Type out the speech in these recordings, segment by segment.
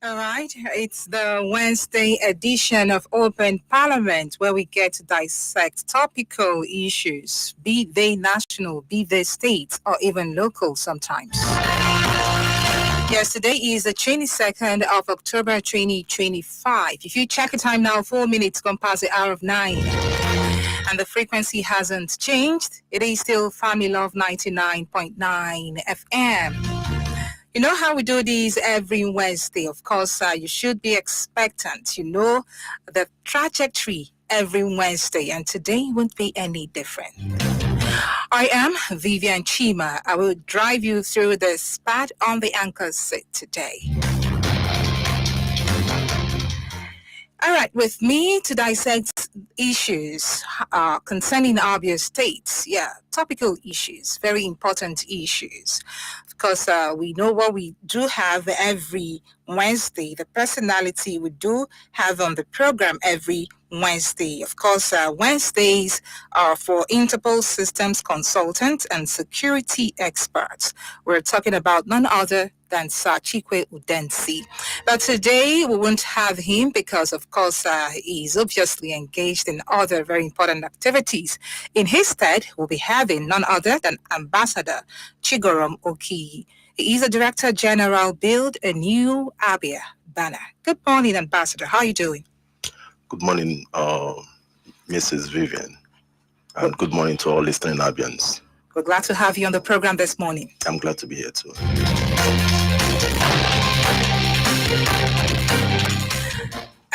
All right, it's the Wednesday edition of Open Parliament where we get to dissect topical issues, be they national, be they state, or even local sometimes. Yes, today is the 22nd of October 2025. If you check the time now, 4 minutes gone past the hour of 9. And the frequency hasn't changed. It is still Family Love 99.9 FM. You know how we do these every Wednesday. Of course, you should be expectant. You know the trajectory every Wednesday, and today won't be any different. I am Vivian Chima. I will drive you through the spat on the anchor seat today. All right, with me to dissect issues concerning Abia states. Yeah, topical issues, very important issues. Because we know what we do have every Wednesday, the personality we do have on the program every Wednesday. Of course, Wednesdays are for Interpol Systems Consultants and Security Experts. We're talking about none other than Sir Chikwe Udensi. But today we won't have him because, of course, he's obviously engaged in other very important activities. In his stead, we'll be having none other than Ambassador Chigorom Oki. He is the Director General, Build a New Abia banner. Good morning, Ambassador. How are you doing? Good morning, Mrs. Vivian, and good morning to all listening Abians. We're glad to have you on the program this morning. I'm glad to be here too.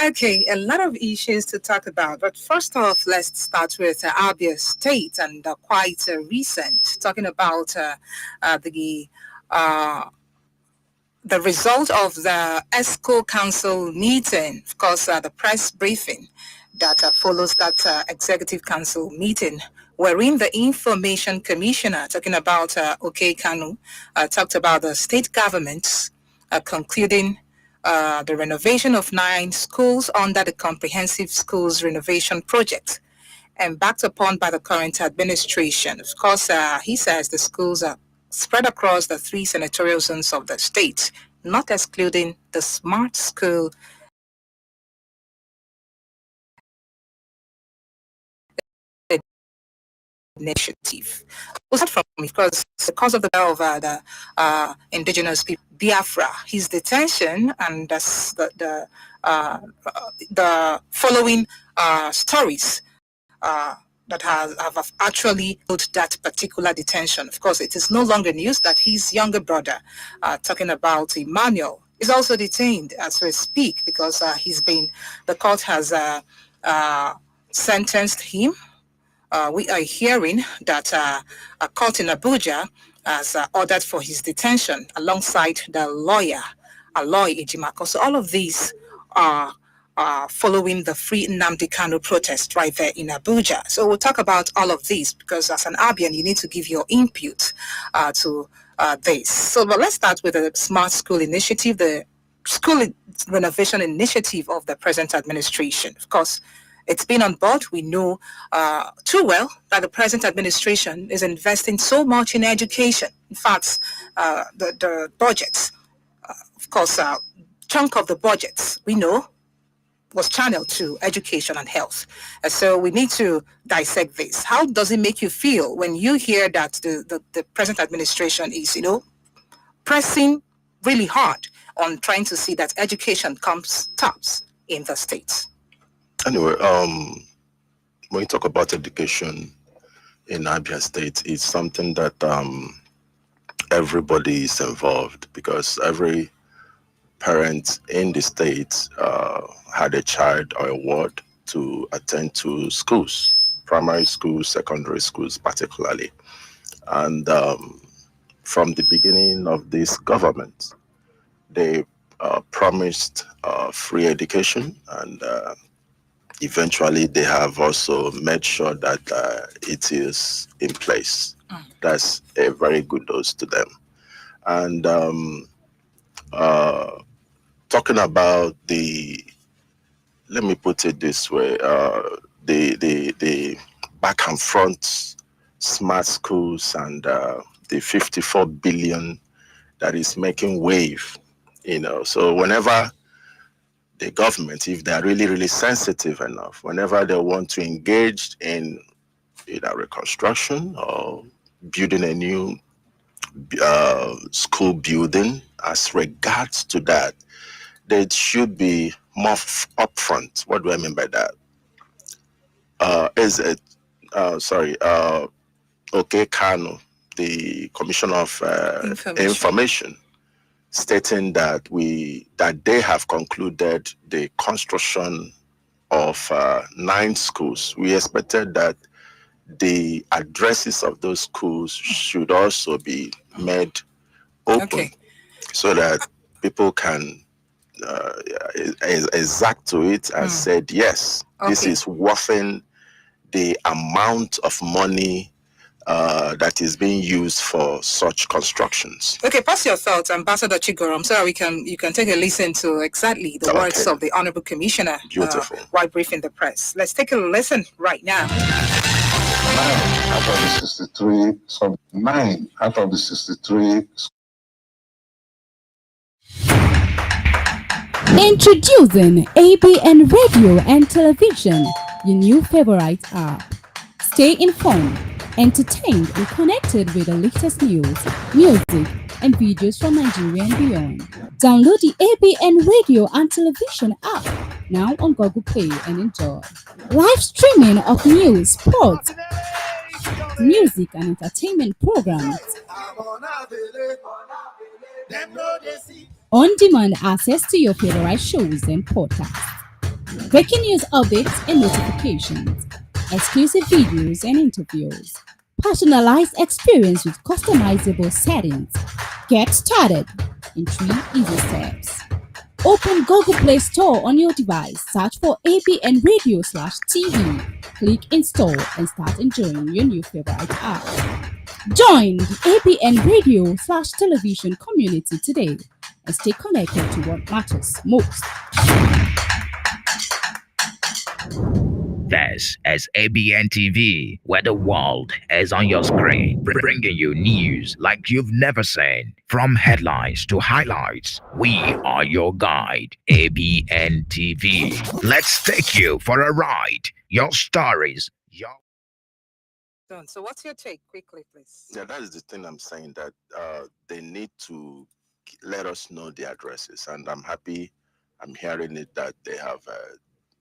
Okay, a lot of issues to talk about, but first off, let's start with Abia State and quite recent, talking about the result of the ESCO Council meeting, of course, the press briefing that follows that Executive Council meeting, wherein the Information Commissioner, talking about OK Kanu, talked about the state governments concluding the renovation of 9 schools under the Comprehensive Schools Renovation Project, and backed upon by the current administration. Of course, he says the schools are spread across the 3 senatorial zones of the state, not excluding the Smart School initiative. Was that from because of the indigenous people, Biafra, his detention, and the following stories that have actually put that particular detention. Of course, it is no longer news that his younger brother, talking about Emmanuel, is also detained as we speak because the court has sentenced him. We are hearing that a court in Abuja has ordered for his detention alongside the lawyer, Aloy Ejimako. So all of these are following the Free Nnamdi Kanu protest right there in Abuja. So we'll talk about all of these because as an Abian, you need to give your input to this. So but let's start with the Smart School Initiative, the school renovation initiative of the present administration. Of course, it's been on board. We know too well that the present administration is investing so much in education. In fact, the budgets, of course, chunk of the budgets, we know, was channeled to education and health. So we need to dissect this. How does it make you feel when you hear that the present administration is, pressing really hard on trying to see that education comes tops in the states? Anyway, when you talk about education in Abia State, it's something that everybody is involved because every parent in the state had a child or a ward to attend to schools, primary schools, secondary schools particularly. And from the beginning of this government, they promised free education, and eventually they have also made sure that it is in place. That's a very good dose to them. And uh, talking about let me put it this way, the back and front smart schools and the 54 billion that is making wave, so whenever the government, if they're really, really sensitive enough, whenever they want to engage in either reconstruction or building a new school building, as regards to that, they should be more upfront. What do I mean by that? Is it, sorry, okay, Kano, the Commissioner of Information, stating that they have concluded the construction of 9 schools. We expected that the addresses of those schools should also be made open, so that people can exact to it and said, yes, this is worth the amount of money that is being used for such constructions. Okay, pass your thoughts, Ambassador Chigorom, so you can take a listen to exactly the words of the Honorable Commissioner while briefing the press. Let's take a listen right now. 9 out of the 63. Introducing ABN Radio and Television, your new favorite app. Stay informed, entertained, and connected with the latest news, music, and videos from Nigeria and beyond. Download the ABN Radio and Television app now on Google Play and enjoy. Live streaming of news, sports, music, and entertainment programs. On-demand access to your favorite shows and podcasts. Breaking news updates and notifications. Exclusive videos and interviews. Personalized experience with customizable settings. Get started in 3 easy steps. Open Google Play Store on your device. Search for ABN Radio/TV. Click install and start enjoying your new favorite app. Join the ABN Radio/Television community today and stay connected to what matters most. This is ABN TV, where the world is on your screen, bringing you news like you've never seen. From headlines to highlights, we are your guide. ABN TV. Let's take you for a ride. Your stories, your... So what's your take, quickly, please? Yeah, that is the thing I'm saying, that they need to let us know the addresses. And I'm happy I'm hearing it that they have...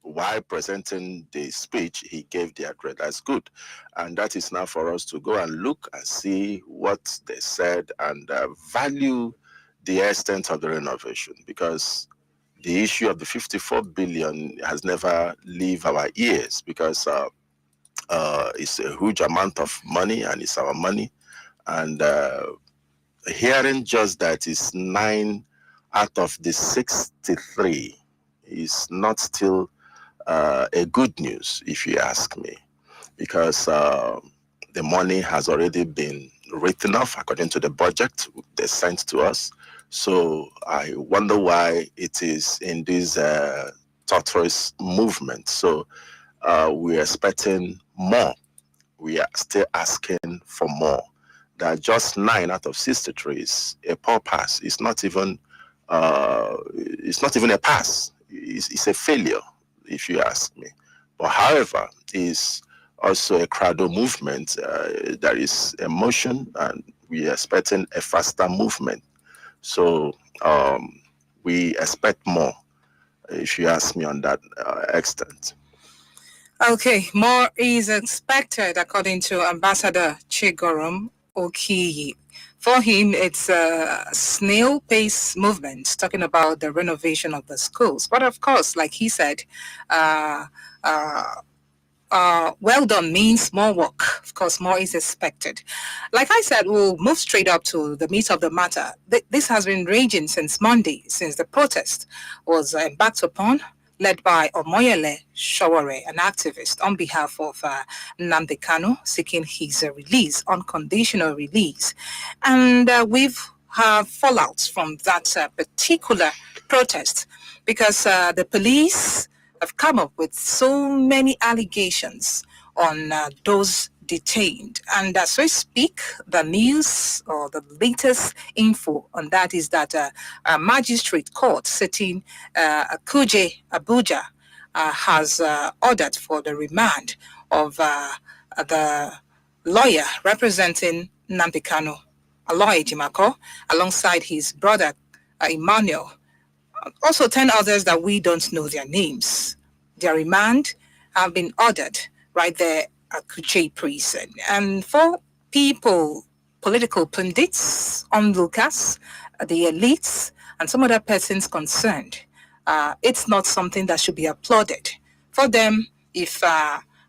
while presenting the speech, he gave the address. That's good. And that is now for us to go and look and see what they said and value the extent of the renovation, because the issue of the 54 billion has never leave our ears, because it's a huge amount of money and it's our money. And hearing just that is 9 out of the 63 is not still a good news, if you ask me, because the money has already been written off according to the budget they sent to us. So I wonder why it is in this tortoise movement. So we're expecting more. We are still asking for more. That just 9 out of 63 is a poor pass. It's not even a pass. It's a failure, if you ask me. But however, is also a cradle movement. There is emotion, and we are expecting a faster movement. So we expect more, if you ask me, on that extent. Okay, more is expected, according to Ambassador Chigorom Okiyi. For him, it's a snail pace movement, talking about the renovation of the schools. But of course, like he said, well done means more work. Of course, more is expected. Like I said, we'll move straight up to the meat of the matter. This has been raging since Monday, since the protest was embarked upon led by Omoyele Shawore, an activist on behalf of Nnamdi Kanu, seeking his release, unconditional release. And we've have fallouts from that particular protest because the police have come up with so many allegations on those detained. And as we speak, the news or the latest info on that is that a magistrate court sitting Kuje, Abuja, has ordered for the remand of the lawyer representing Nnamdi Kanu, Aloy Jimako, alongside his brother Emmanuel. Also 10 others that we don't know their names. Their remand have been ordered right there at Kuche prison. And for people, political pundits, onlookers, the elites, and some other persons concerned, it's not something that should be applauded. For them, if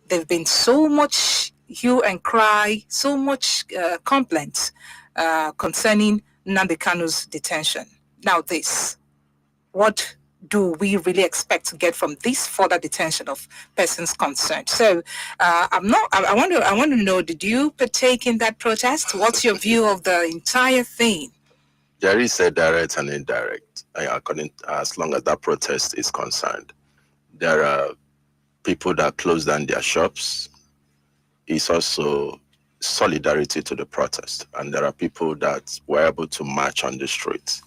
there've been so much hue and cry, so much complaints concerning Nnamdi Kanu's detention. Now this, what do we really expect to get from this further detention of persons concerned? So I want to know, did you partake in that protest? What's your view of the entire thing? There is a direct and indirect, as long as that protest is concerned. There are people that close down their shops. It's also solidarity to the protest. And there are people that were able to march on the streets.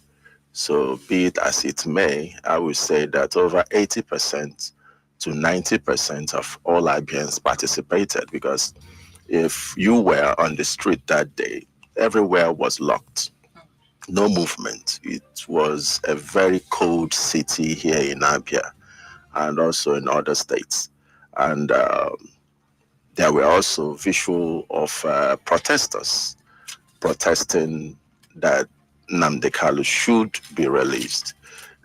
So be it as it may, I would say that over 80% to 90% of all Ivians participated, because if you were on the street that day, everywhere was locked. No movement. It was a very cold city here in Abia and also in other states. And there were also visual of protesters protesting that Nnamdi Kanu should be released.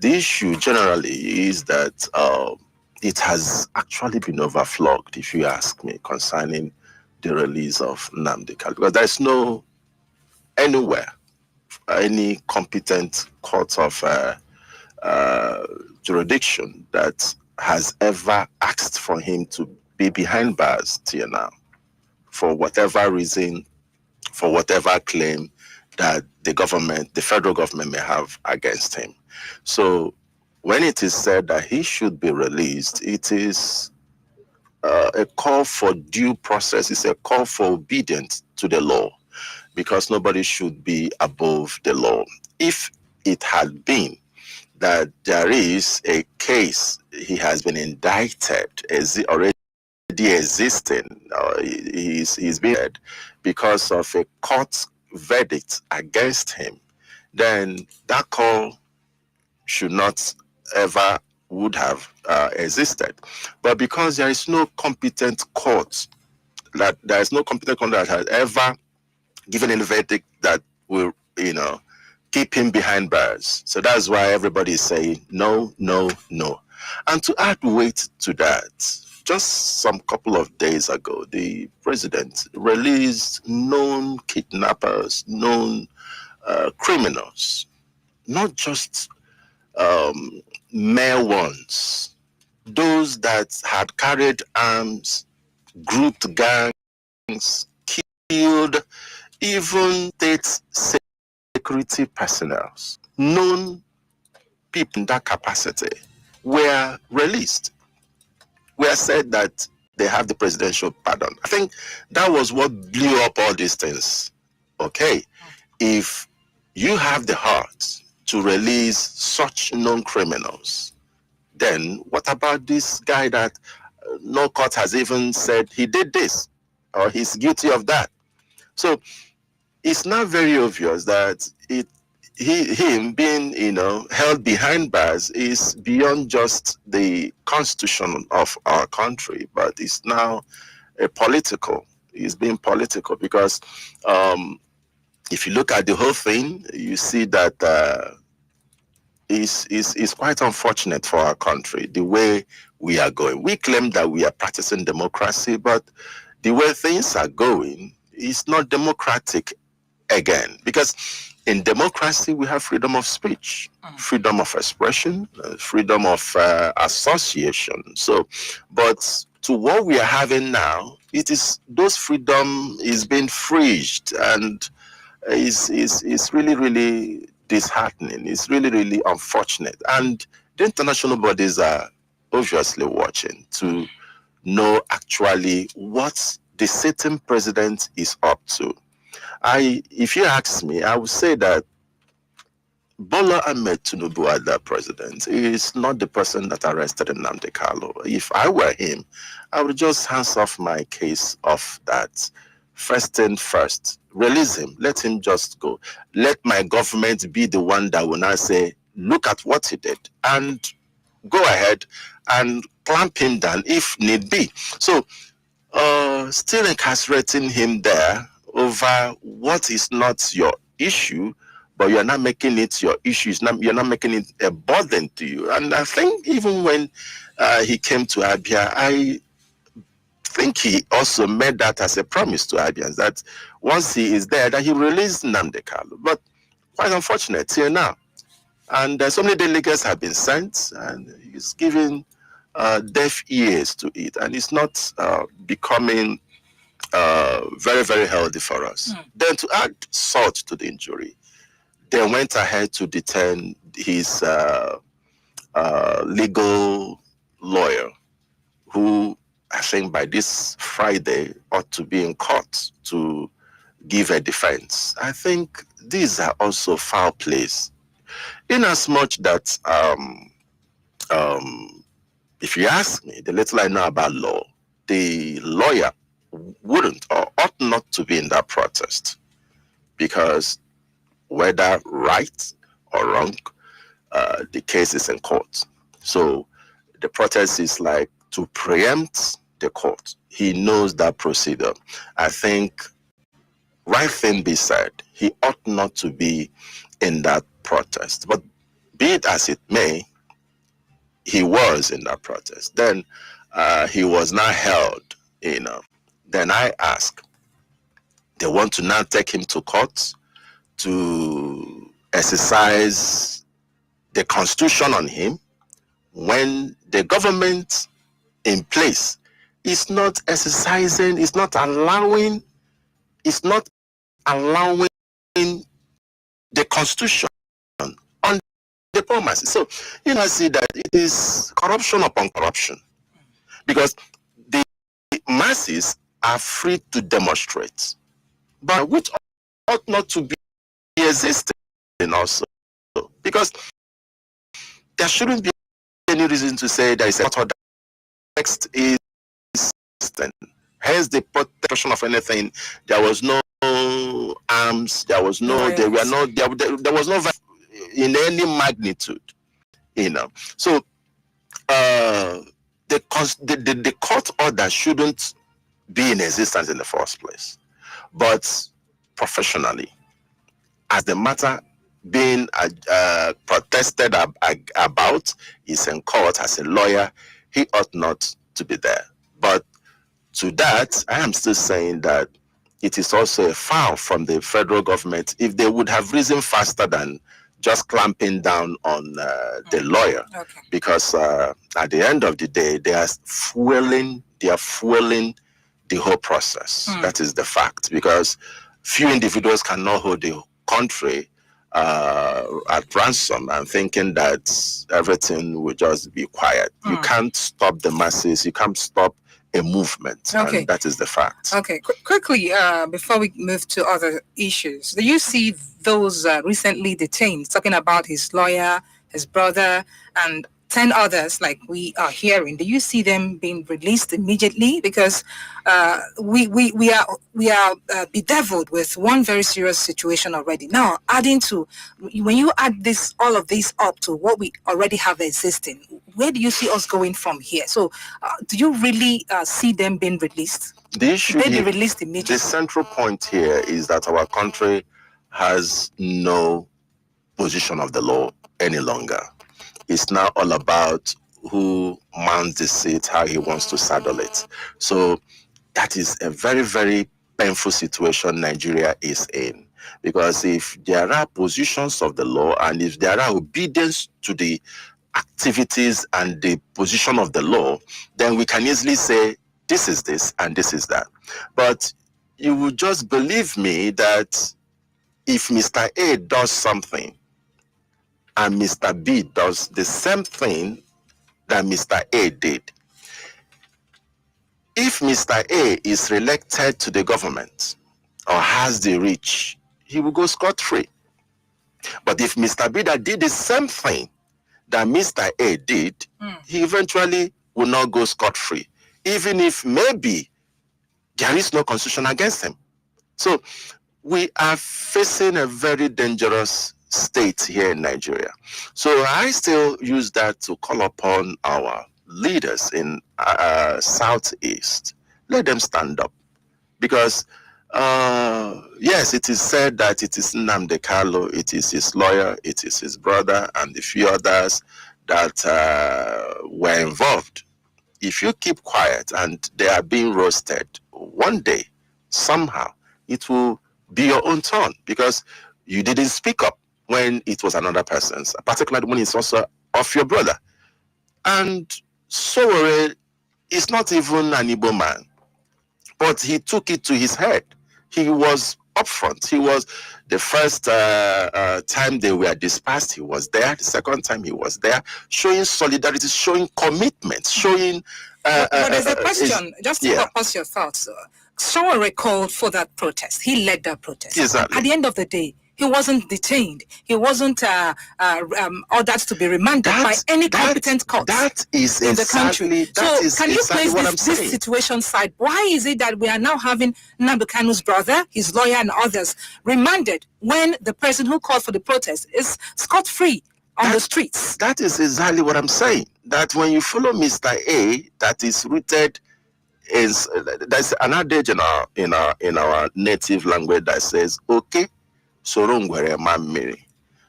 The issue generally is that it has actually been overflogged, if you ask me, concerning the release of Nnamdi Kanu, because there's no anywhere any competent court of jurisdiction that has ever asked for him to be behind bars till now, for whatever reason, for whatever claim that the federal government may have against him. So when it is said that he should be released, it is a call for due process. It's a call for obedience to the law, because nobody should be above the law. If it had been that there is a case, he has been indicted, already existing, he's been dead because of a court verdict against him, then that call should not ever would have existed. But because there is no competent court, that has ever given a verdict that will, keep him behind bars. So that's why everybody is saying no, no, no. And to add weight to that, just some couple of days ago, the president released known kidnappers, known criminals, not just mere ones, those that had carried arms, grouped gangs, killed even state security personnel, known people in that capacity were released. We have said that they have the presidential pardon. I think that was what blew up all these things. Okay, if you have the heart to release such known criminals, then what about this guy that no court has even said he did this or he's guilty of that? So it's not very obvious that him being, held behind bars is beyond just the constitution of our country, but it's now it's being political, because if you look at the whole thing, you see that it's quite unfortunate for our country, the way we are going. We claim that we are practicing democracy, but the way things are going is not democratic again, because in democracy, we have freedom of speech, freedom of expression, freedom of association. So, but to what we are having now, it is those freedom is being freezed, and is really, really disheartening. It's really, really unfortunate. And the international bodies are obviously watching to know actually what the sitting president is up to. If you ask me, I would say that Bola Ahmed Tinubu, as the president, is not the person that arrested Nnamdi Kanu. If I were him, I would just hands off my case of that. First thing first, release him. Let him just go. Let my government be the one that will now say, look at what he did, and go ahead and clamp him down if need be. So, still incarcerating him there over what is not your issue, but you're not making it your issue. You're not making it a burden to you. And I think even when he came to Abia, I think he also made that as a promise to Abians that once he is there, that he released Nnamdi Kanu. But quite unfortunate till now. And so many delegates have been sent, and he's giving deaf ears to it, and it's not becoming very, very healthy for us. Then to add salt to the injury, they went ahead to detain his legal lawyer, who I think by this Friday ought to be in court to give a defense. I think these are also foul plays, in as much that if you ask me, the little I know about law, the lawyer wouldn't or ought not to be in that protest, because whether right or wrong, the case is in court. So the protest is like to preempt the court. He knows that procedure. I think right thing be said, he ought not to be in that protest. But be it as it may, he was in that protest. Then he was not held, Then I ask, they want to now take him to court to exercise the constitution on him, when the government in place is not exercising, is not allowing the constitution on diplomacy. So I see that it is corruption upon corruption, because the masses are free to demonstrate, but which ought not to be existing also, because there shouldn't be any reason to say there is a text is existing. Hence the protection of anything. There was no arms. There was no. There were no. There was no in any magnitude. So the court order shouldn't be in existence in the first place. But professionally, as the matter being protested about is in court, as a lawyer, he ought not to be there. But to that, I am still saying that it is also a foul from the federal government if they would have risen faster than just clamping down on the lawyer. Okay. Because at the end of the day, they are fueling the whole process. That is the fact, because few individuals cannot hold the country at ransom and thinking that everything will just be quiet. You can't stop the masses. You can't stop a movement. Okay. And that is the fact. Okay. Quickly, before we move to other issues, do you see those recently detained, talking about his lawyer, his brother, and 10 others, like we are hearing? Do you see them being released immediately? Because we are bedeviled with one very serious situation already. Now, adding to, when you add all of these up to what we already have existing, where do you see us going from here? So, do you really see them being released? The issue They be here, released immediately. the central point here is that our country has no position of the law any longer. It's now all about who mounts the seat, how he wants to saddle it. So that is a very, very painful situation Nigeria is in. Because if there are positions of the law and if there are obedience to the activities and the position of the law, then we can easily say this is this and this is that. But you would just believe me that if Mr. A does something and Mr. B does the same thing that Mr. A did, if Mr. A is reelected to the government or has the reach, he will go scot-free. But if Mr. B that did the same thing that Mr. A did, he eventually will not go scot-free, even if maybe there is no constitution against him. So we are facing a very dangerous state here in Nigeria. So I still use that to call upon our leaders in Southeast. Let them stand up. Because, yes, it is said that it is Nnamdi Kanu, it is his lawyer, it is his brother, and a few others that were involved. If you keep quiet and they are being roasted, one day, somehow, it will be your own turn because you didn't speak up when it was another person's, particularly when it's also of your brother. And Sowore is not even an Igbo man, but he took it to his head. He was upfront. He was the first time they were dispersed, he was there. The second time he was there, showing solidarity, showing commitment, showing... but there's a question, just to pause your thoughts. Sowore called for that protest. He led that protest. Exactly. At the end of the day, he wasn't detained. He wasn't ordered to be remanded by any competent court in the country. So can you place this situation side? Why is it that we are now having Nnamdi Kanu's brother, his lawyer, and others remanded when the person who called for the protest is scot-free on the streets? That is exactly what I'm saying. That when you follow Mr. A, that is rooted in... There's an adage in our native language that says, okay, soro ngwere ma mmiri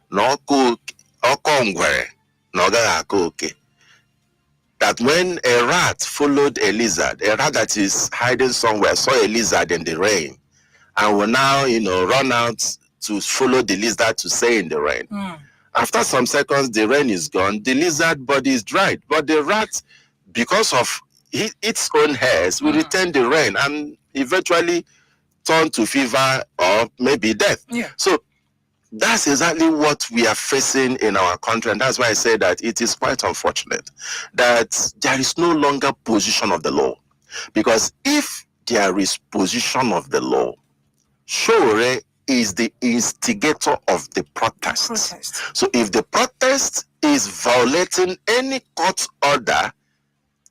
na ọkụ ngwere na ọ gaghị aka oke. That when a rat followed a lizard, a rat that is hiding somewhere saw a lizard in the rain and will now, run out to follow the lizard to stay in the rain. After some seconds, the rain is gone, the lizard body is dried, but the rat, because of its own hairs, will return the rain and eventually turn to fever or maybe death. So that's exactly what we are facing in our country, and that's why I say that it is quite unfortunate that there is no longer position of the law. Because if there is position of the law, Sowore is the instigator of the protest. So if the protest is violating any court order,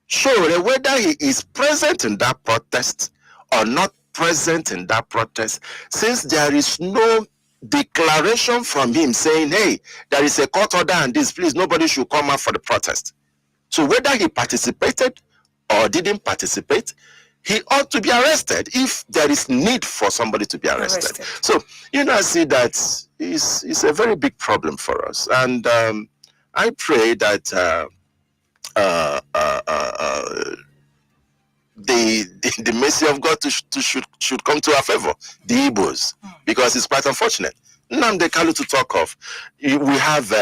Sowore, whether he is present in that protest or not present in that protest, since there is no declaration from him saying, hey, there is a court order and this, please, nobody should come out for the protest. So whether he participated or didn't participate, he ought to be arrested if there is need for somebody to be arrested. So, I see that it's a very big problem for us. And I pray that the mercy of God should come to our favor, the Igbos, because it's quite unfortunate. Nnamdi Kanu to talk of, we have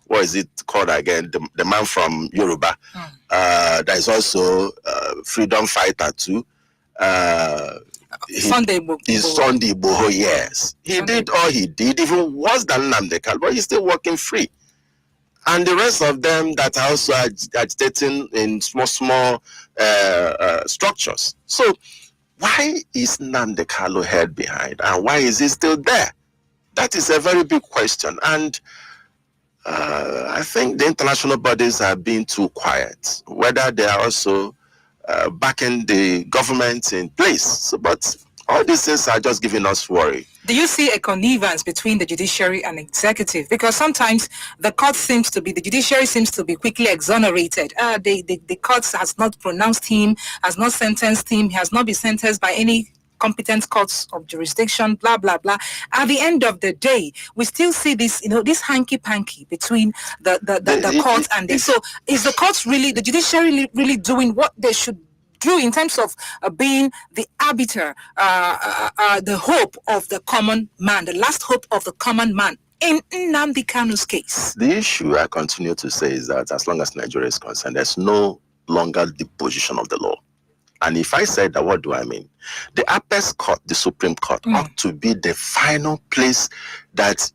what is it called again? The man from Yoruba. That is also freedom fighter too. Sunday Igboho, yes. He did all he did, even worse than Nnamdi Kanu, but he's still working free. And the rest of them that are also agitating in small structures. So why is Nnamdi Kanu held behind, and why is he still there? That is a very big question. And I think the international bodies are being too quiet, whether they are also backing the government in place. So, but all these things are just giving us worry. Do you see a connivance between the judiciary and executive? Because sometimes the judiciary seems to be quickly exonerated. The court has not pronounced him, has not sentenced him, he has not been sentenced by any competent courts of jurisdiction, blah, blah, blah. At the end of the day, we still see this, this hanky-panky between the court and this. So is the court really, the judiciary really doing what they should withdrew in terms of being the arbiter, the hope of the common man, the last hope of the common man in Nnamdi Kanu's case? The issue I continue to say is that as long as Nigeria is concerned, there's no longer the position of the law. And if I say that, what do I mean? The apex court, the Supreme Court, ought to be the final place that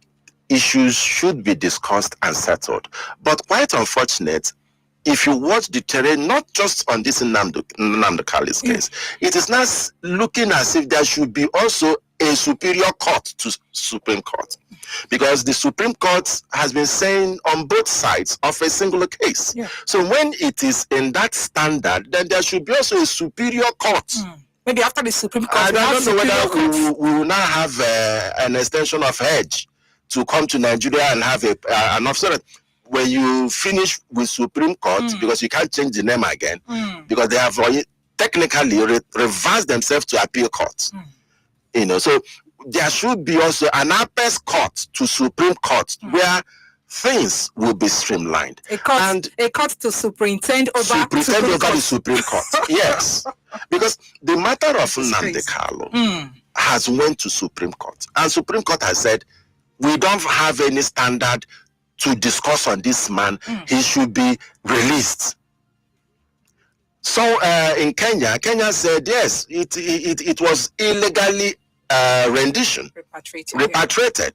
issues should be discussed and settled. But quite unfortunate, if you watch the terrain, not just on this Nnamdi Kalu's case, it is not looking as if there should be also a superior court to Supreme Court. Because the Supreme Court has been saying on both sides of a singular case. So when it is in that standard, then there should be also a superior court. Maybe after the Supreme Court, I don't know whether we will now have an extension of hedge to come to Nigeria and have an officer. When you finish with Supreme Court, because you can't change the name again, because they have technically reversed themselves to appeal courts. So there should be also an apex court to Supreme Court where things will be streamlined. A court to superintend over the Supreme Court. Yes. Because the matter of Nnamdi Kalu has went to Supreme Court. And Supreme Court has said, we don't have any standard to discuss on this man. He should be released. So in Kenya said, yes, it was illegally rendition, repatriated,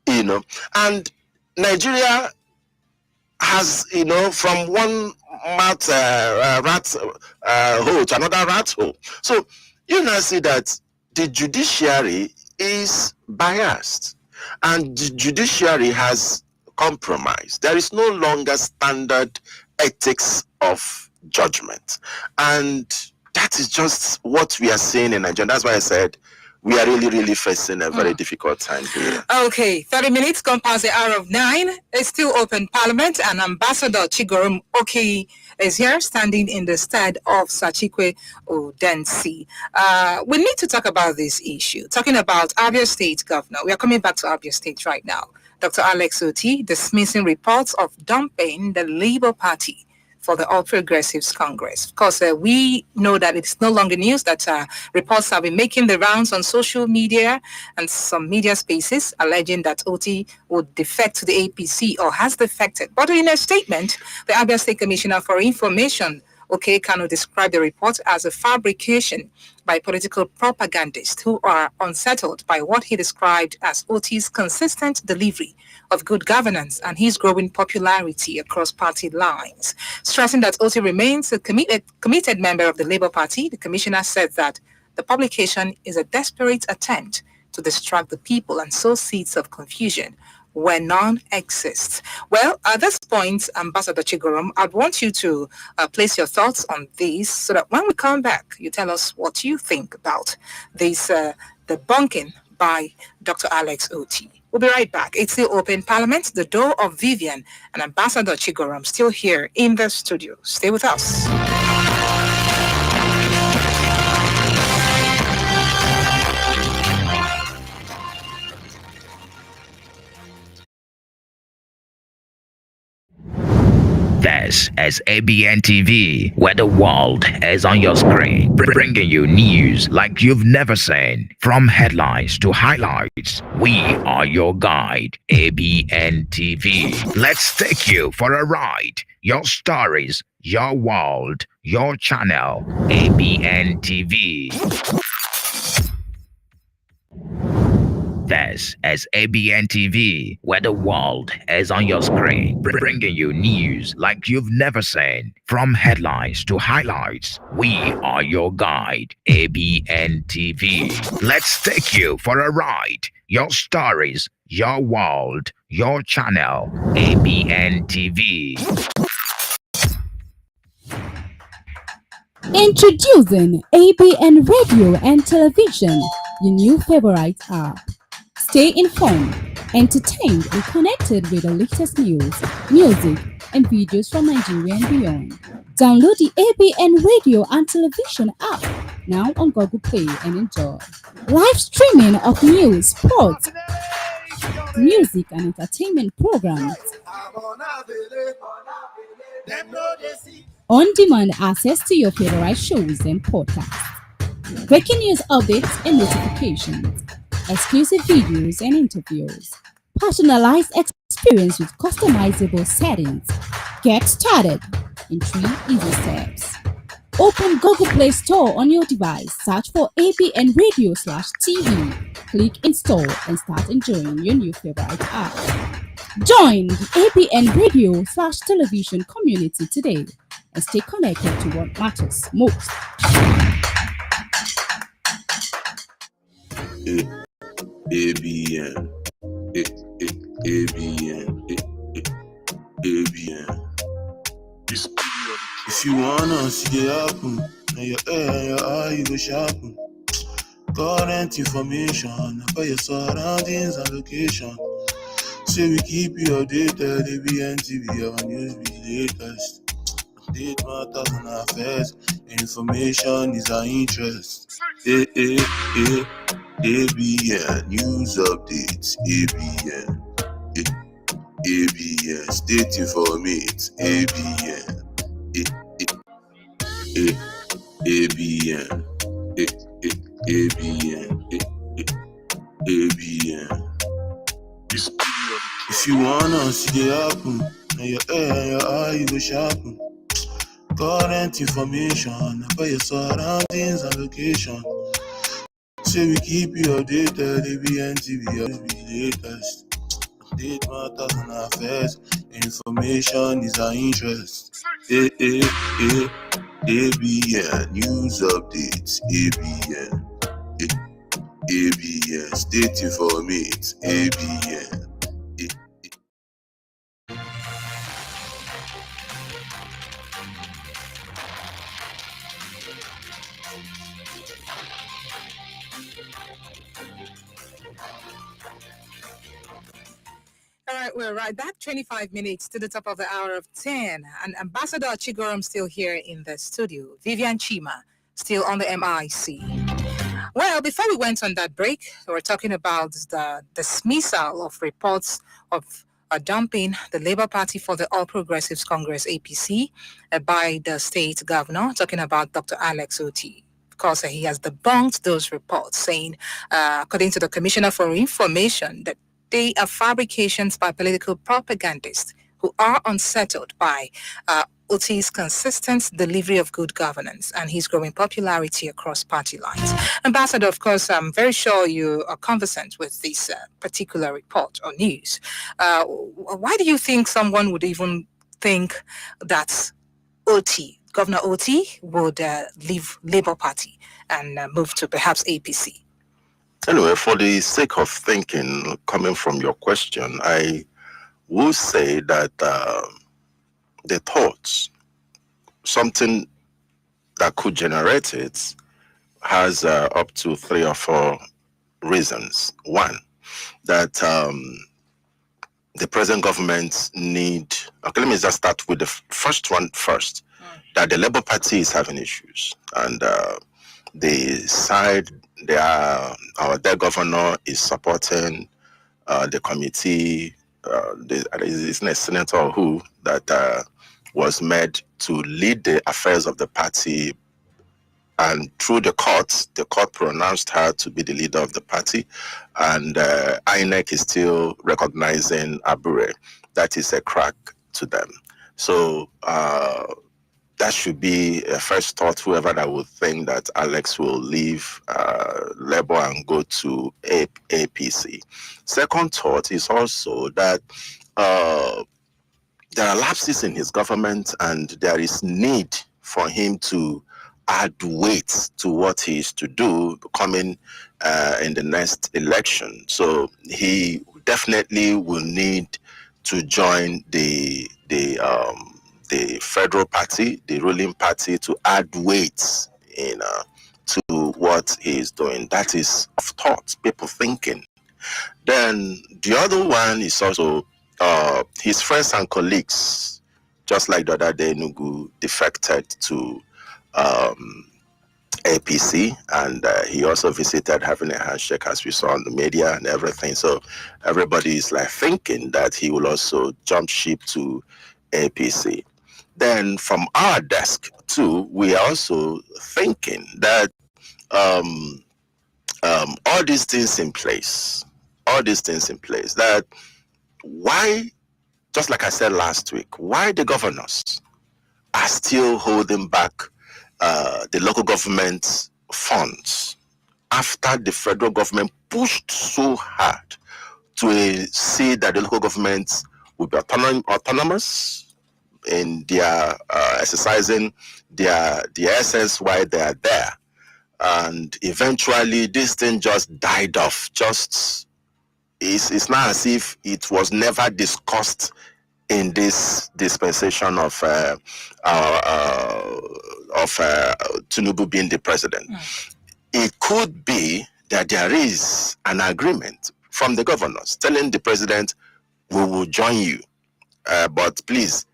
and Nigeria has, from one rat hole to another rat hole. So you now see that the judiciary is biased, and the judiciary has compromised. There is no longer standard ethics of judgment, and that is just what we are seeing in Nigeria. That's why I said we are really facing a very difficult time here. Okay, 30 minutes gone past the hour of 9. It's still open Parliament, and Ambassador Chigwe Udensi is here, standing in the stead of Chikwe Udensi. We need to talk about this issue. Talking about Abia State Governor. We are coming back to Abia State right now. Dr. Alex Otti dismissing reports of dumping the Labour Party for the All Progressives Congress. Of course, we know that it's no longer news that reports have been making the rounds on social media and some media spaces alleging that Otti would defect to the APC or has defected. But in a statement, the Abia State Commissioner for Information, Kanu, described the report as a fabrication by political propagandists who are unsettled by what he described as Otti's consistent delivery of good governance and his growing popularity across party lines. Stressing that Otti remains a committed member of the Labour Party, the commissioner said that the publication is a desperate attempt to distract the people and sow seeds of confusion where none exists. Well, at this point, Ambassador Chigwe, I'd want you to place your thoughts on this so that when we come back, you tell us what you think about this debunking by Dr. Alex Otti. We'll be right back. It's still open Parliament, the door of Vivian, and Ambassador Chigwe still here in the studio. Stay with us. This is ABN TV, where the world is on your screen, bringing you news like you've never seen. From headlines to highlights, we are your guide, ABN TV. Let's take you for a ride. Your stories, your world, your channel, ABN TV. This is ABN TV, where the world is on your screen, bringing you news like you've never seen. From headlines to highlights, we are your guide, ABN TV. Let's take you for a ride. Your stories, your world, your channel, ABN TV. Introducing ABN Radio and Television, your new favorite app. Stay informed, entertained, and connected with the latest news, music, and videos from Nigeria and beyond. Download the ABN Radio and Television app now on Google Play and enjoy. Live streaming of news, sports, music, and entertainment programs. On-demand access to your favorite shows and podcasts. Breaking news updates and notifications. Exclusive videos and interviews. Personalized experience with customizable settings. Get started in 3 easy steps. Open Google Play Store on your device. Search for ABN Radio/TV. Click install and start enjoying your new favorite app. Join the ABN Radio/television community today and stay connected to what matters most. ABN, ABN, ABN. If you wanna see it happen, and your ear and your eye you go sharpen. Current information about your surroundings and location. Say we keep you updated, ABN TV, our news be latest. Update matters and affairs, information is our interest. ABN News Updates, ABN, ABN State Informate, ABN, ABN, ABN. If you wanna see it happen, and your ear and your eye you go sharpen. Current information about your surroundings and location. Say we keep you updated, ABN TV, always be latest. Update matters and affairs, information is our interest. ABN News Updates, ABN, ABN State Informate, ABN. All right, we're right back 25 minutes to the top of the hour of 10. And Ambassador Chigorum still here in the studio. Vivian Chima still on the MIC. Well, before we went on that break, we were talking about the dismissal of reports of dumping the Labour Party for the All Progressives Congress APC by the state governor, talking about Dr. Alex Oti. Because he has debunked those reports, saying, according to the Commissioner for Information, that they are fabrications by political propagandists who are unsettled by Oti's consistent delivery of good governance and his growing popularity across party lines. Ambassador, of course, I'm very sure you are conversant with this particular report or news. Why do you think someone would even think that Governor Oti, would leave Labour Party and move to perhaps APC? Anyway, for the sake of thinking, coming from your question, I will say that the thoughts, something that could generate it, has up to 3 or 4 reasons. One, that the present government need, okay, let me just start with the first one first, that the Labour Party is having issues. And their governor is supporting the committee, isn't a senator or who, that was made to lead the affairs of the party. And through the court pronounced her to be the leader of the party. And INEC is still recognizing Abure. That is a crack to them. So that should be a first thought, whoever that would think that Alex will leave Labour and go to APC. Second thought is also that there are lapses in his government and there is need for him to add weight to what he is to do coming in the next election. So he definitely will need to join the federal party, the ruling party, to add weight to what he is doing. That is of thought, people thinking. Then the other one is also his friends and colleagues, just like the other day, Nugu defected to APC, and he also visited having a handshake, as we saw on the media and everything. So everybody is like thinking that he will also jump ship to APC. Then from our desk too, we are also thinking that all these things in place, that why, just like I said last week, why the governors are still holding back the local government funds after the federal government pushed so hard to see that the local governments will be autonomous in their exercising their the essence why they are there. And eventually this thing just died off. Just it's not as if it was never discussed in this dispensation of Tinubu being the president. It could be that there is an agreement from the governors telling the president, we will join you, but please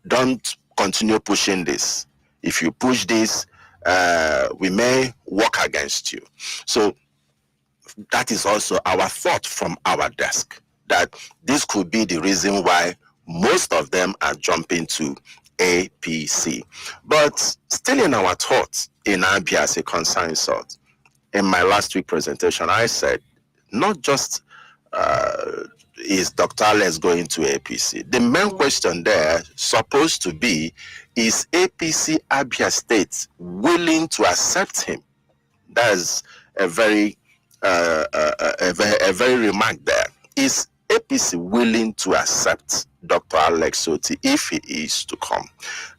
don't continue pushing this. If you push this, we may work against you. So that is also our thought from our desk, that this could be the reason why most of them are jumping to APC. But still in our thoughts, in Abia as a concerned sort, in my last week presentation, I said, not just is Dr. Alex going to APC. The main question there supposed to be, is APC Abia State willing to accept him? That's a very remark there. Is APC willing to accept Dr. Alex Soti if he is to come?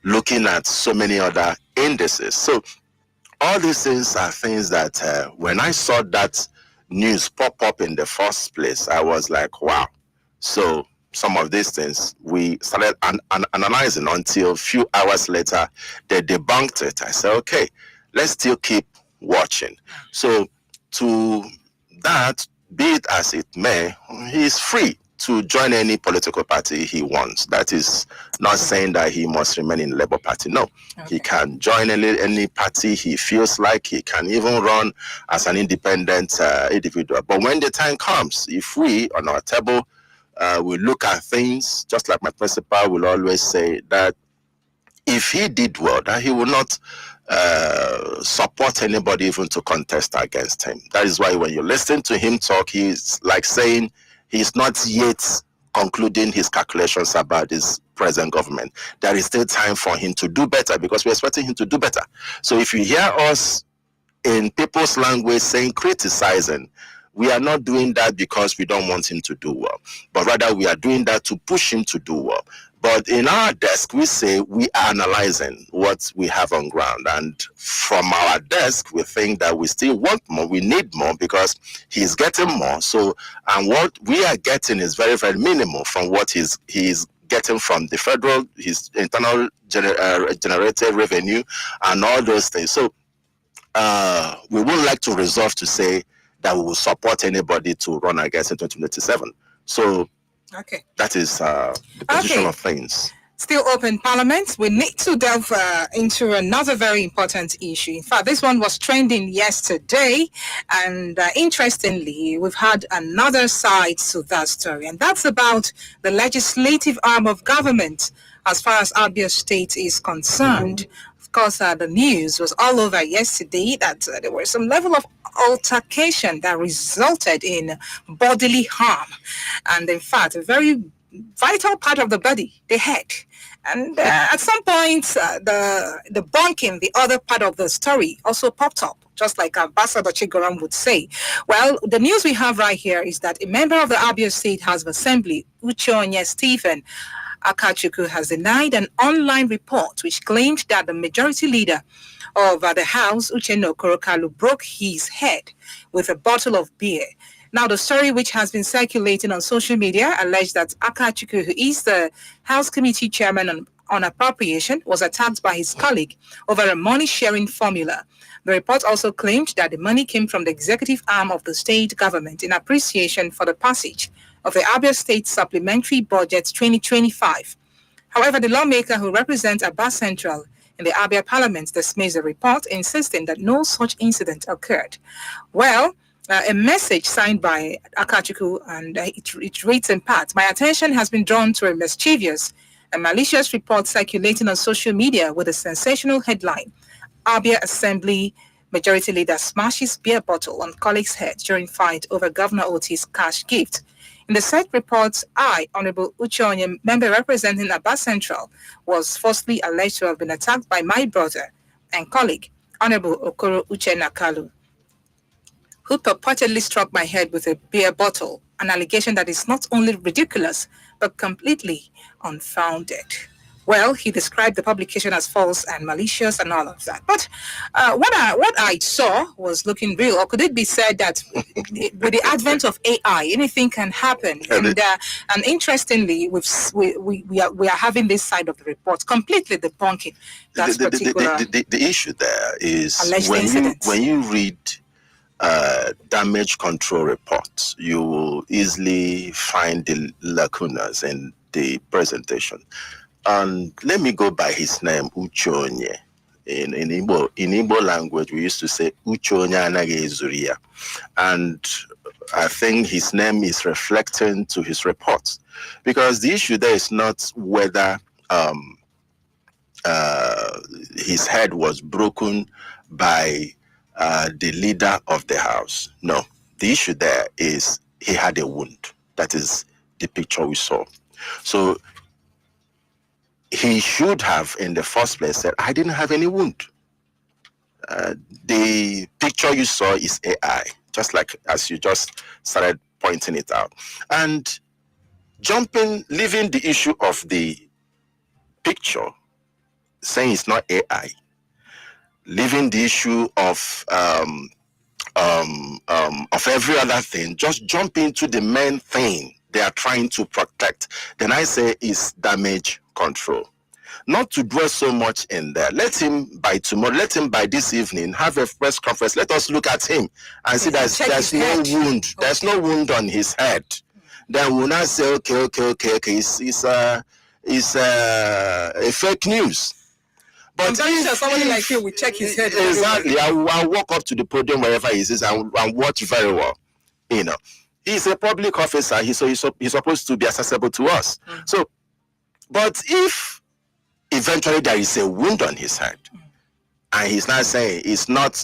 Looking at so many other indices. So all these things are things that when I saw that news pop up in the first place, I was like, wow. So some of these things we started analyzing until a few hours later they debunked it. I said, okay, let's still keep watching. So to that, be it as it may, he is free to join any political party he wants. That is not saying that he must remain in the Labour Party. No, he can join any party he feels like. He can even run as an independent individual. But when the time comes, if we on our table, we look at things, just like my principal will always say, that if he did well, that he will not support anybody even to contest against him. That is why when you listen to him talk, he's like saying he's not yet concluding his calculations about this present government. There is still time for him to do better, because we're expecting him to do better. So if you hear us in people's language saying criticizing, we are not doing that because we don't want him to do well, but rather we are doing that to push him to do well. But in our desk, we say we are analyzing what we have on ground. And from our desk, we think that we still want more. We need more because he's getting more. So, and what we are getting is very, very minimal from what he's getting from the federal, his internal generated revenue and all those things. So we would like to resolve to say that we will support anybody to run against in 2027. So that is the position of things. Still open Parliament. We need to delve into another very important issue. In fact, this one was trending yesterday. And interestingly, we've had another side to that story. And that's about the legislative arm of government as far as Abia State is concerned. Of course, the news was all over yesterday that there was some level of altercation that resulted in bodily harm. And in fact, a very vital part of the body, the head. And at some point, the bunking, the other part of the story, also popped up, just like Ambassador Chigoram would say. Well, the news we have right here is that a member of the Abia State House of Assembly, Uche Stephen Akachukwu, has denied an online report which claimed that the majority leader of the House, Uchenna Okorokalu, broke his head with a bottle of beer. Now, the story which has been circulating on social media alleged that Akachukwu, who is the House Committee Chairman on Appropriation, was attacked by his colleague over a money-sharing formula. The report also claimed that the money came from the executive arm of the state government in appreciation for the passage of the Abia State Supplementary Budget 2025. However, the lawmaker who represents Aba Central in the Abia Parliament dismissed the report, insisting that no such incident occurred. Well, a message signed by Akachukwu, and it reads in part, "My attention has been drawn to a mischievous A malicious report circulating on social media with a sensational headline: Abia Assembly Majority Leader smashes beer bottle on colleague's head during fight over Governor Oti's cash gift. In the said report, I, Honorable Uche, member representing Aba Central, was falsely alleged to have been attacked by my brother and colleague, Honorable Okoro Uche Nakalu, who purportedly struck my head with a beer bottle, an allegation that is not only ridiculous, but completely unfounded. Well, he described the publication as false and malicious and all of that. But what I saw was looking real. Or could it be said that with the advent of AI, anything can happen? And interestingly, we are having this side of the report completely debunking that particular the issue there is alleged incident. when you read damage control reports, you will easily find the lacunas in the presentation. And let me go by his name, Uchonye. In Igbo language, we used to say Uchonye anage ezuria. And I think his name is reflecting to his reports. Because the issue there is not whether his head was broken by the leader of the house. No, the issue there is he had a wound. That is the picture we saw. So he should have, in the first place, said, I didn't have any wound. The picture you saw is AI, just like as you just started pointing it out. And leaving the issue of the picture, saying it's not AI, leaving the issue of every other thing, just jump into the main thing they are trying to protect, then I say is damage control. Not to dwell so much in there. Let him by tomorrow, let him by this evening have a press conference. Let us look at him and see that there's no wound. Okay. There's no wound on his head. Then we'll not say, okay. It's a fake news. But I'm telling you, somebody like you will check his head. Exactly. I'll walk up to the podium wherever he is and watch very well. You know, he's a public officer. He's supposed to be accessible to us. Mm-hmm. So, but if eventually there is a wound on his head, and he's not saying it's not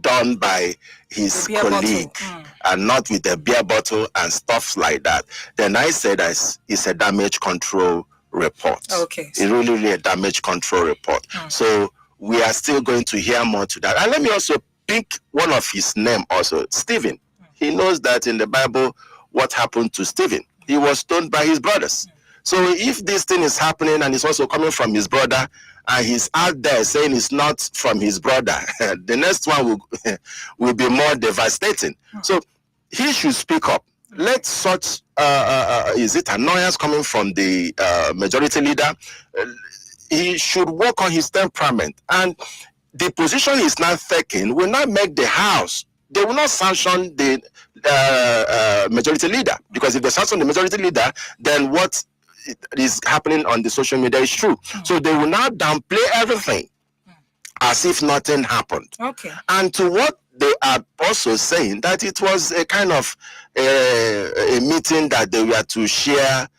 done by his colleague and not with a beer bottle and stuff like that, then I say that it's a damage control report. Okay. It's really a damage control report. So we are still going to hear more to that. And let me also pick one of his name also, Stephen. He knows that in the Bible, what happened to Stephen? He was stoned by his brothers. So if this thing is happening and it's also coming from his brother, and he's out there saying it's not from his brother, the next one will be more devastating. So he should speak up. Let such is it annoyance coming from the majority leader? He should work on his temperament, and the position he's not taking will not make the house. They will not sanction the majority leader, because if they sanction the majority leader, then what is happening on the social media is true. So they will now downplay everything as if nothing happened. Okay. And to what they are also saying that it was a kind of a meeting that they were to share.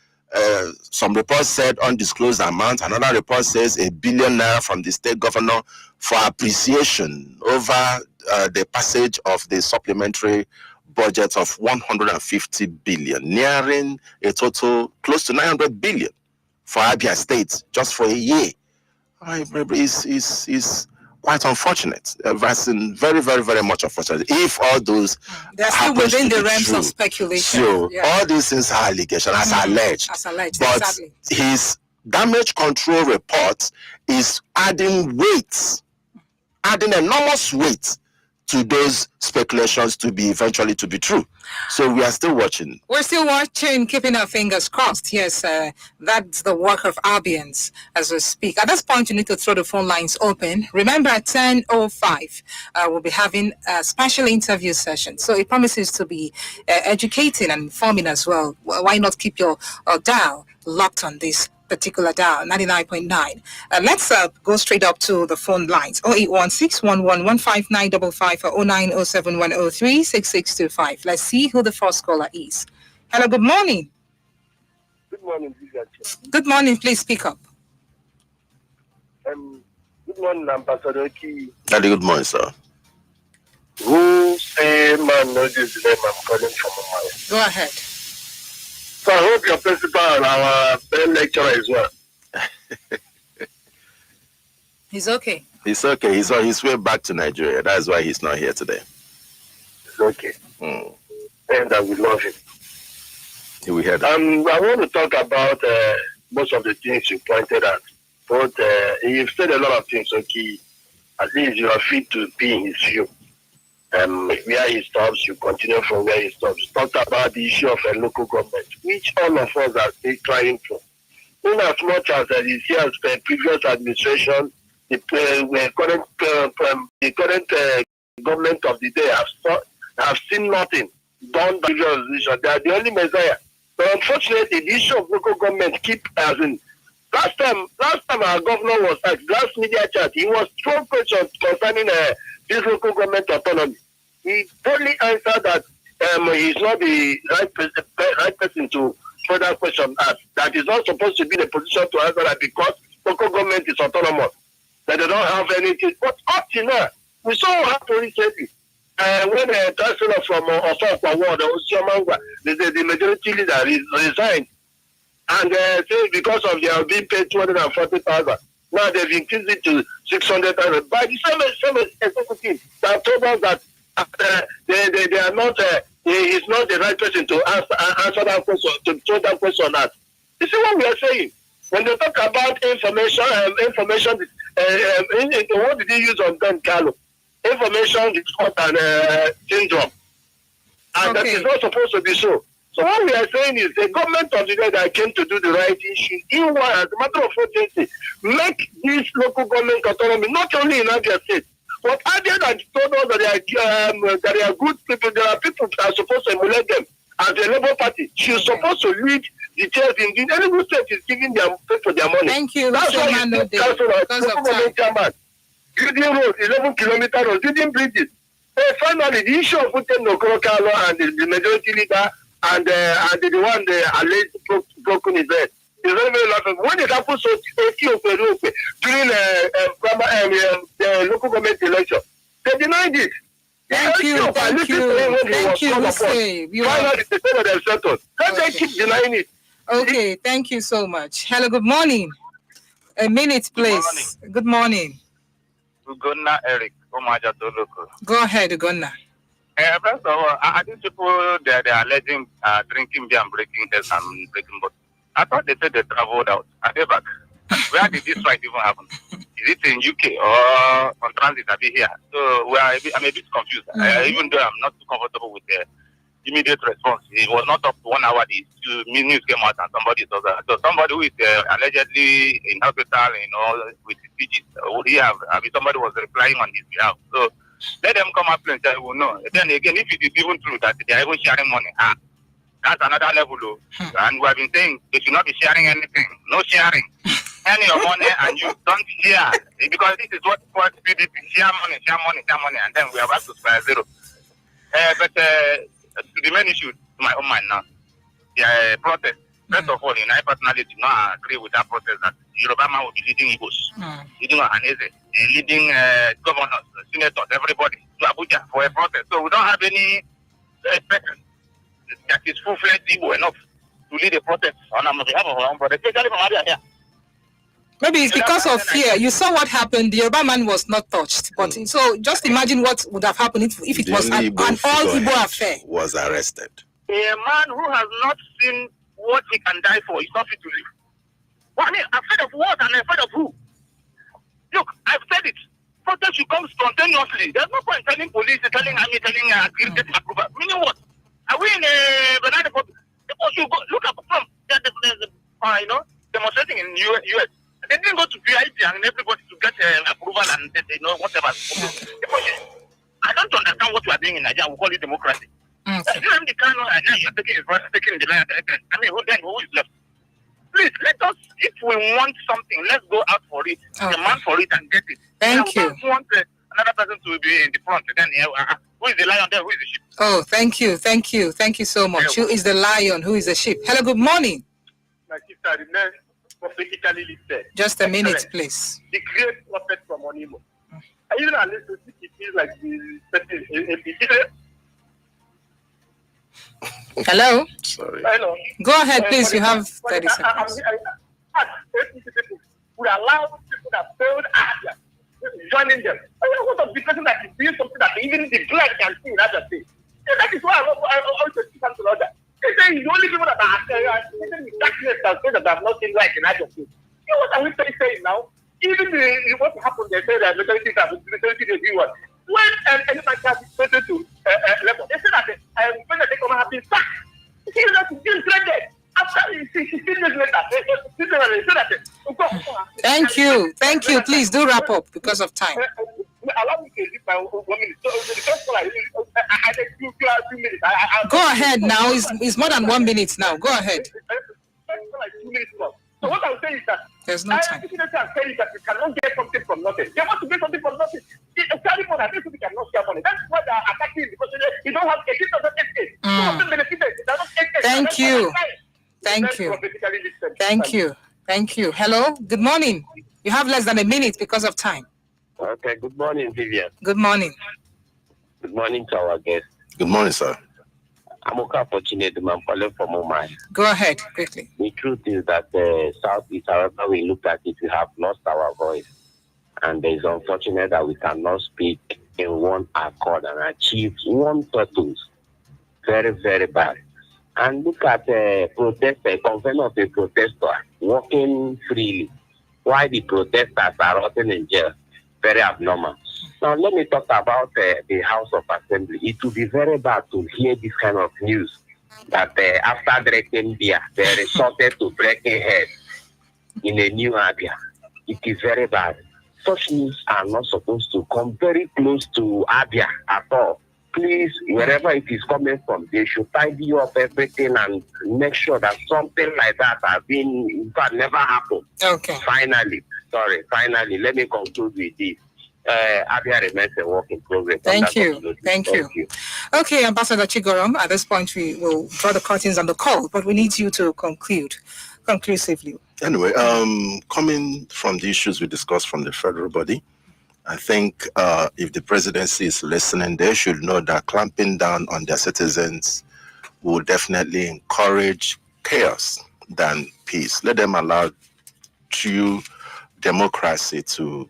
Some reports said undisclosed amount. Another report says $1 billion from the state governor for appreciation over the passage of the supplementary budget of 150 billion, nearing a total close to 900 billion for Abia State just for a year. Is quite unfortunate. Very, very, very much unfortunate. If all those they're still within the realms of speculation. So all these things are allegations, as alleged. As alleged, but exactly. His damage control report is adding enormous weight to those speculations to be eventually to be true. So we are still watching. We're still watching, keeping our fingers crossed. Yes, that's the work of Albians as we speak. At this point, you need to throw the phone lines open. Remember, at 10:05, we'll be having a special interview session. So it promises to be educating and informing as well. Why not keep your dial locked on this particular dial, 99.9. Let's go straight up to the phone lines. 08161115955 or 09071036625. Let's see who the first caller is. Hello, good morning. Good morning, Vivian. Good morning. Please speak up. Good morning, Ambassador Key. Daddy, good morning, sir. Who say man knows this name I'm calling from Mumbai? Go ahead. So I hope your principal and our lecturer as well. He's okay. He's okay. He's on his way back to Nigeria. That's why he's not here today. It's okay. And I will love him. We heard I want to talk about most of the things you pointed out. But you've said a lot of things, okay. At least you are fit to be in his view. Where he stops, you continue from where he stops. Talked about the issue of a local government, which all of us are still trying for. In as much as you see as the previous administration, the current government of the day have seen nothing done by the previous administration. They are the only messiah. But unfortunately, the issue of local government keep as in. Last time our governor was asked, last media chat, he was thrown questions concerning this local government autonomy. He boldly answered that he's not the right person to further question that he's not supposed to be in a position to answer that because local government is autonomous, that they don't have anything. But up to now, we saw what happened recently. When the chancellor from Osaka Ward, the majority leader resigned, and because of their being paid 240,000, now they've increased it to 600,000. By the same executive that told us that they are not, he's not the right person to answer that question, to throw that question at. You see what we are saying? When they talk about information, what did they use on Ben Carlo? Information discord and syndrome. And that is not supposed to be so. So what we are saying is the government of the day that came to do the right issue, as a matter of urgency, make this local government autonomy, not only in Abia State, but Abia that told us that they are good people, there are people that are supposed to emulate them. As the Labour Party, she's supposed to lead the chairs in the Enugu State is giving their people their money. Thank you. That's why you take council because of time. Chairman, building roads, 11-kilometer roads, building bridges. Finally, the issue of Putin Okorokalo and the majority leader and the one the alleged broken his head. It's very, very laughable. When it happened so during the local government election, they denied it. Thank you. Finally, they said that they've settled. Let them keep denying it. Okay, thank you so much. Hello, good morning. A minute, please. Good morning. Ugonna Eric, Go ahead, Ugonna. First of all, I think people they're alleging drinking beer and breaking heads and breaking bottles. I thought they said they traveled out. Are they back? Where did this fight even happen? Is it in UK or on transit? Are we here? So I'm a bit confused. Even though I'm not too comfortable with the immediate response. It was not up to 1 hour. The news came out and somebody saw that. So somebody who is allegedly in hospital, with his speeches, somebody was replying on his behalf. So let them come up and say, well, no. Then again, if it is even true that they are even sharing money, that's another level. And we have been saying they should not be sharing anything. No sharing. Any of money and you don't share. Because this is what PDP share money, and then we are back to square zero. But to the main issue, to my own mind now, the protest. First of all, I personally do not agree with that protest that Yoruba man will be leading Igbos, leading Ohanese, leading governors, senators, everybody to Abuja for a protest. So we don't have any person that is full-fledged Igbo enough to lead a protest on behalf of our own brother, especially from Abia here. Maybe it's because of fear. You saw what happened. The Yoruba man was not touched. But so just imagine what would have happened if it was an all Igbo affair. Was arrested. A man who has not seen what he can die for is not fit to live. Well, I mean, afraid of what and afraid of who? Look, I've said it. Protest should come spontaneously. There's no point telling police, telling army, telling getting approval. Meaning what? Are we in a banana? People should go look at Trump. Demonstrating in US. They didn't go to PIT and everybody to get approval and whatever. I don't understand what we are doing in Nigeria. We call it democracy. Now you're taking the land. I mean, who is left? Please, let us, if we want something, let's go out for it, demand for it and get it. Thank you. We don't want another person to be in the front. Then, who is the lion there? Who is the sheep? Oh, thank you so much. Who is the lion? Who is the sheep? Hello, good morning. My that remain prophetically listed. Just a minute, please. The great prophet from Onimo. And even at least it feels like the Hello? Sorry. Hello. Go ahead, please. You have 30 seconds. We allow people that failed Asia joining them. I don't want to be person that is doing something that even the blood can see in other things. That is why I want to see something like that. They say the only people that are in darkness that say that have not seen light in other things. You know what are we saying now? Even what happened, they say that majority they do what? When any man has been to level, they say that when they come have been sacked. You see that it's been trended. After 16 years later, Thank you. Thank you. Please do wrap up because of time. Allow me to give my 1 minute. So the first one, I take 2 minutes. Go ahead now. It's more than 1 minute now. Go ahead. Like 2 minutes more. So what I'm saying is that there's no time. I'm saying that you cannot get something from nothing. They want to get something from nothing. Carry money, I think we cannot share money. That's why they are attacking because you don't have a bit of escape. Some of them benefited. Thank you. Thank you. Thank you. Thank you. Hello. Good morning. You have less than a minute because of time. Okay. Good morning, Vivian. Good morning. Good morning to our guest. Good morning, sir. I'm okay fortunate I'm calling from Mumbai. Go ahead quickly. The truth is that the Southeast, however we look at it, we have lost our voice. And it's unfortunate that we cannot speak in one accord and achieve one purpose. Very, very bad. And look at the protester, convener of a protester, walking freely, while the protesters are rotting in jail. Very abnormal. Now, let me talk about the House of Assembly. It will be very bad to hear this kind of news that after drinking beer, they resorted to breaking heads in a new area. It is very bad. Such news are not supposed to come very close to Abia at all. Please, wherever it is coming from, they should tidy up everything and make sure that something like that has been, in fact, never happened. Okay. Finally, let me conclude with this. Abia remains a work in progress. Thank you. Thank you. Okay, Ambassador Chigorom, at this point we will draw the curtains on the call, but we need you to conclude conclusively. Anyway, coming from the issues we discussed from the federal body, I think if the presidency is listening, they should know that clamping down on their citizens will definitely encourage chaos than peace. Let them allow true democracy to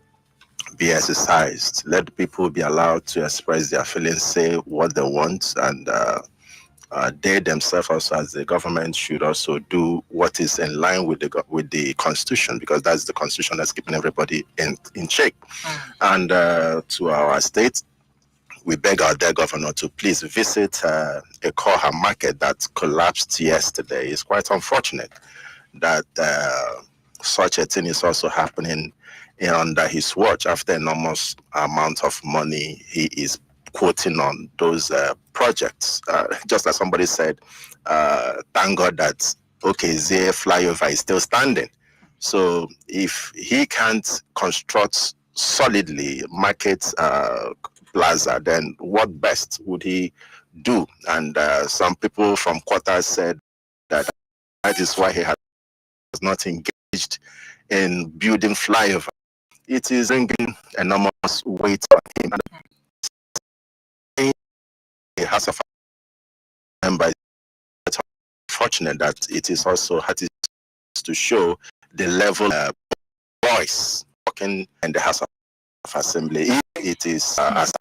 be exercised. Let people be allowed to express their feelings, say what they want, and they themselves also as the government should also do what is in line with the constitution, because that's the constitution that's keeping everybody in check. And to our state, we beg our dear governor to please visit a Koha market that collapsed yesterday. It's quite unfortunate that such a thing is also happening under his watch after enormous amount of money he is quoting on those projects. Just like somebody said, thank God that OKZ flyover is still standing. So if he can't construct solidly Market Plaza, then what best would he do? And some people from quarters said that is why he has not engaged in building flyover. It is bringing enormous weight on him. It has a member. It's fortunate that it is also had to show the level of voice working in the House of Assembly. It is as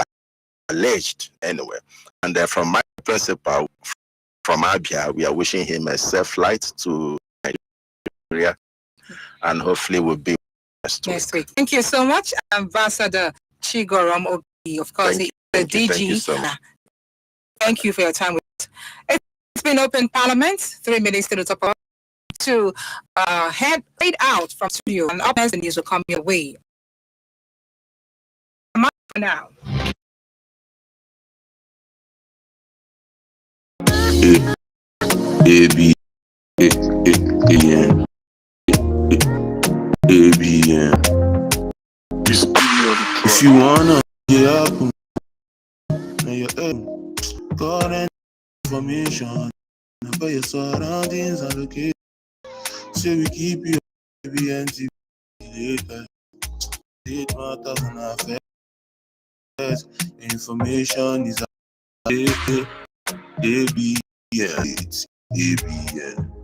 alleged anyway. And from my principal, from Abia, we are wishing him a safe flight to Nigeria, and hopefully we'll be next week. Thank you so much, Ambassador Chigorom Obi. Of course, he's the DG. Thank you so much. Thank you for your time with us. It's been open parliament, 3 minutes to the top of to head out from studio, and up next the news will come your way. For now. If you wanna get up, current information about your surroundings and location. Say we keep you BNT later. It matters and affairs. Information is ABN. It's ABN.